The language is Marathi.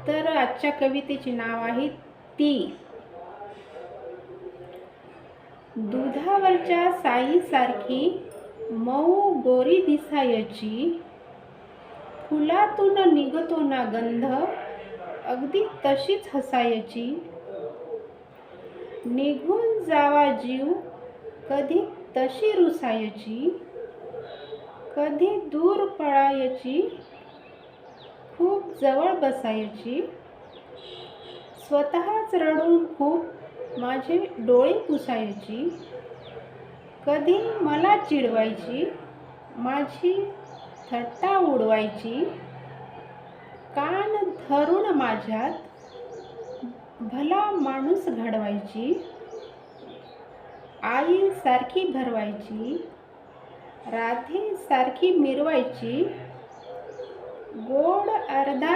तर आजच्या कवितेचे नाव आहे ती. दुधावरच्या साईसारखी मऊ गोरी दिसायची, फुलातून निघतो ना गंध, अगदी तशीच हसायची. निघून जावा जीव कधी तशी रुसायची, कधी दूर पळायची, खूप जवळ बसायची. स्वतःच रडून खूप माझे डोळे पुसायची, कधी मला चिडवायची, माझी थट्टा उडवायची. कान धरून माझ्यात भला माणूस घडवायची, आईसारखी भरवायची, राधेसारखी मिरवायची. गोड अर्धा